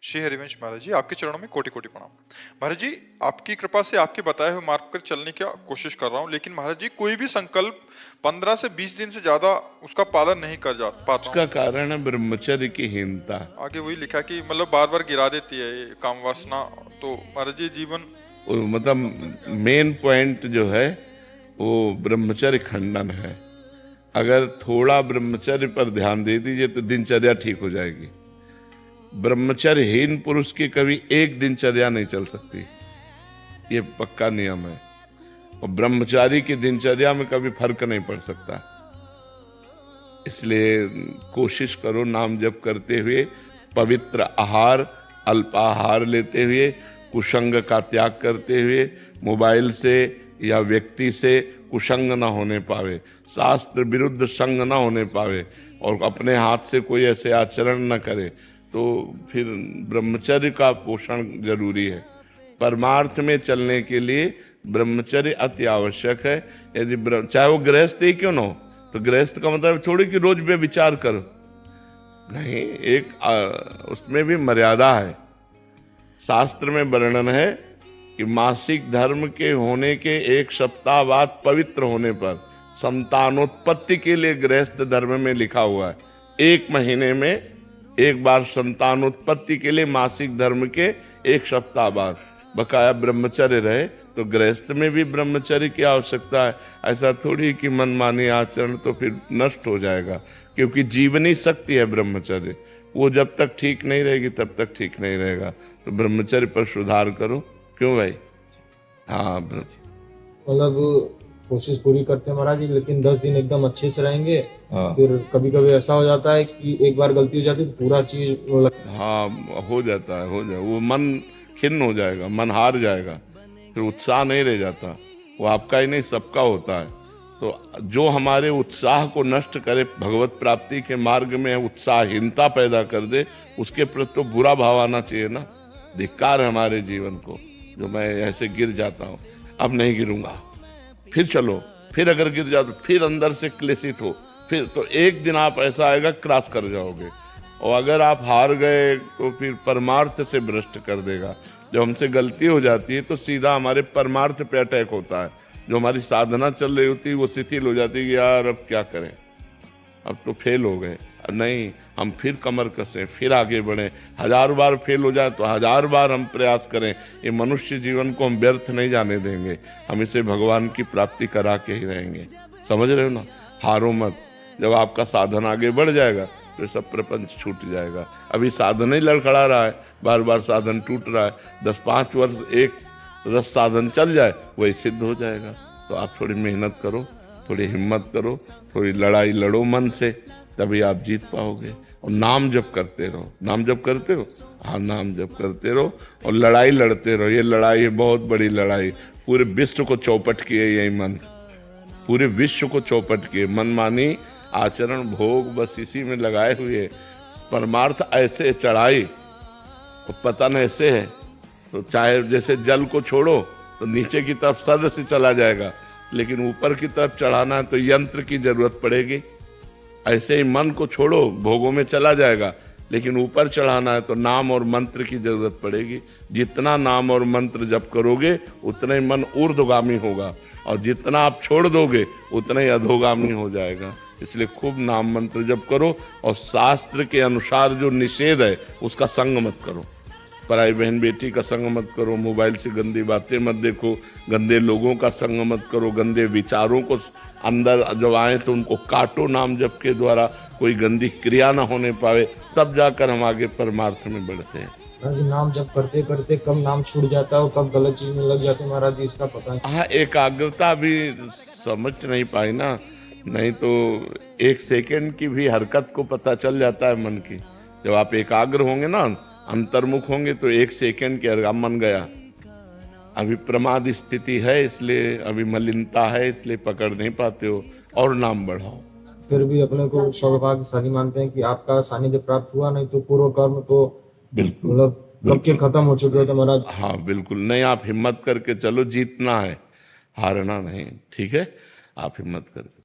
श्री हरिवंश महाराज जी, आपके चरणों में कोटि कोटि प्रणाम। महाराज जी, आपकी कृपा से आपके बताए हुए मार्ग पर चलने की कोशिश कर रहा हूँ, लेकिन महाराज जी कोई भी संकल्प 15 से 20 दिन से ज्यादा उसका पालन नहीं कर पाता हूँ। उसका कारण है ब्रह्मचर्य की हीनता। आगे वही लिखा कि मतलब बार बार गिरा देती है ये काम वासना। तो महाराज जी जीवन मतलब मेन पॉइंट जो है वो ब्रह्मचर्य खंडन है। अगर थोड़ा ब्रह्मचर्य पर ध्यान दे दीजिए तो दिनचर्या ठीक हो जाएगी। ब्रह्मचर्यहीन पुरुष की कभी एक दिनचर्या नहीं चल सकती, ये पक्का नियम है। और ब्रह्मचारी की दिनचर्या में कभी फर्क नहीं पड़ सकता। इसलिए कोशिश करो नाम जप करते हुए, पवित्र आहार अल्पाहार लेते हुए, कुसंग का त्याग करते हुए, मोबाइल से या व्यक्ति से कुसंग न होने पावे, शास्त्र विरुद्ध संग न होने पावे, और अपने हाथ से कोई ऐसे आचरण न करे, तो फिर ब्रह्मचर्य का पोषण जरूरी है। परमार्थ में चलने के लिए ब्रह्मचर्य अति आवश्यक है। यदि चाहे वो गृहस्थ ही क्यों न हो, तो गृहस्थ का मतलब थोड़ी कि रोज विचार करो, नहीं, एक उसमें भी मर्यादा है। शास्त्र में वर्णन है कि मासिक धर्म के होने के 1 सप्ताह बाद पवित्र होने पर संतानोत्पत्ति के लिए गृहस्थ धर्म में लिखा हुआ है 1 महीने में एक बार संतानोत्पत्ति के लिए मासिक धर्म के 1 सप्ताह बाद बकाया ब्रह्मचर्य रहे। तो गृहस्थ में भी ब्रह्मचर्य की आवश्यकता है। ऐसा थोड़ी कि मनमानी आचरण तो फिर नष्ट हो जाएगा, क्योंकि जीवनी शक्ति है ब्रह्मचर्य। वो जब तक ठीक नहीं रहेगी तब तक ठीक नहीं रहेगा। तो ब्रह्मचर्य पर सुधार करो। क्यों भाई? हाँ, मतलब कोशिश पूरी करते हैं महाराज जी, लेकिन 10 दिन एकदम अच्छे से रहेंगे। हाँ। फिर कभी कभी ऐसा हो जाता है कि एक बार गलती हो जाती है तो पूरा चीज हाँ, हो जाता है, वो मन खिन्न हो जाएगा, मन हार जाएगा, फिर उत्साह नहीं रह जाता। वो आपका ही नहीं, सबका होता है। तो जो हमारे उत्साह को नष्ट करे, भगवत प्राप्ति के मार्ग में उत्साहहीनता पैदा कर दे, उसके प्रति तो बुरा भाव आना चाहिए ना। धिक्कार है हमारे जीवन को, जो मैं ऐसे गिर जाता हूँ, अब नहीं गिरूंगा, फिर चलो, फिर अगर गिर जाओ तो फिर अंदर से क्लेशित हो, फिर तो एक दिन आप ऐसा आएगा क्रॉस कर जाओगे। और अगर आप हार गए तो फिर परमार्थ से भ्रष्ट कर देगा। जब हमसे गलती हो जाती है तो सीधा हमारे परमार्थ पे अटैक होता है। जो हमारी साधना चल रही होती है वो शिथिल हो जाती है कि यार अब क्या करें, अब तो फेल हो गए। नहीं, हम फिर कमर कसें, फिर आगे बढ़ें। 1000 बार फेल हो जाए तो 1000 बार हम प्रयास करें। ये मनुष्य जीवन को हम व्यर्थ नहीं जाने देंगे, हम इसे भगवान की प्राप्ति करा के ही रहेंगे। समझ रहे हो ना? हारो मत। जब आपका साधन आगे बढ़ जाएगा तो सब प्रपंच छूट जाएगा। अभी साधन ही लड़खड़ा रहा है, बार बार साधन टूट रहा है। 10-5 वर्ष एक रस साधन चल जाए, वही सिद्ध हो जाएगा। तो आप थोड़ी मेहनत करो, थोड़ी हिम्मत करो, थोड़ी लड़ाई लड़ो मन से, तभी आप जीत पाओगे। और नाम जप करते रहो। नाम जप करते हो? हाँ, नाम जप करते रहो और लड़ाई लड़ते रहो। ये लड़ाई है बहुत बड़ी लड़ाई। पूरे विश्व को चौपट किए यही मन, पूरे विश्व को चौपट किए। मनमानी आचरण भोग बस इसी में लगाए हुए। परमार्थ ऐसे चढ़ाई तो पतन ऐसे है। तो चाहे जैसे जल को छोड़ो तो नीचे की तरफ सद से चला जाएगा, लेकिन ऊपर की तरफ चढ़ाना है तो यंत्र की जरूरत पड़ेगी। ऐसे ही मन को छोड़ो, भोगों में चला जाएगा, लेकिन ऊपर चढ़ाना है तो नाम और मंत्र की जरूरत पड़ेगी। जितना नाम और मंत्र जप करोगे उतना ही मन ऊर्ध्वगामी होगा, और जितना आप छोड़ दोगे उतना ही अधोगामी हो जाएगा। इसलिए खूब नाम मंत्र जप करो, और शास्त्र के अनुसार जो निषेध है उसका संग मत करो। पराई बहन बेटी का संग मत करो, मोबाइल से गंदी बातें मत देखो, गंदे लोगों का संग मत करो, गंदे विचारों को अंदर जब आए तो उनको काटो नाम जप के द्वारा, कोई गंदी क्रिया ना होने पावे, तब जाकर हम आगे परमार्थ में बढ़ते हैं। महाराज जी, नाम जब करते करते कब नाम छूट जाता है और कब गलत चीज में लग जाते हैं महाराज जी, इसका पता है? हाँ, एकाग्रता भी समझ नहीं पाई ना, नहीं तो 1 सेकेंड की भी हरकत को पता चल जाता है मन की। जब आप एकाग्र होंगे ना, अंतर्मुख होंगे, तो 1 सेकेंड के अर्घा मन गया। अभी प्रमाद स्थिति है, इसलिए अभी मलिनता है, इसलिए पकड़ नहीं पाते हो, और नाम बढ़ाओ। फिर भी अपने को सौभाग्यशाली मानते हैं कि आपका सानिध्य प्राप्त हुआ, नहीं तो पूर्व कर्म तो बिल्कुल मतलब कब के खत्म हो चुके होते महाराज। हाँ बिल्कुल। नहीं, आप हिम्मत करके चलो, जीतना है, हारना नहीं। ठीक है, आप हिम्मत करके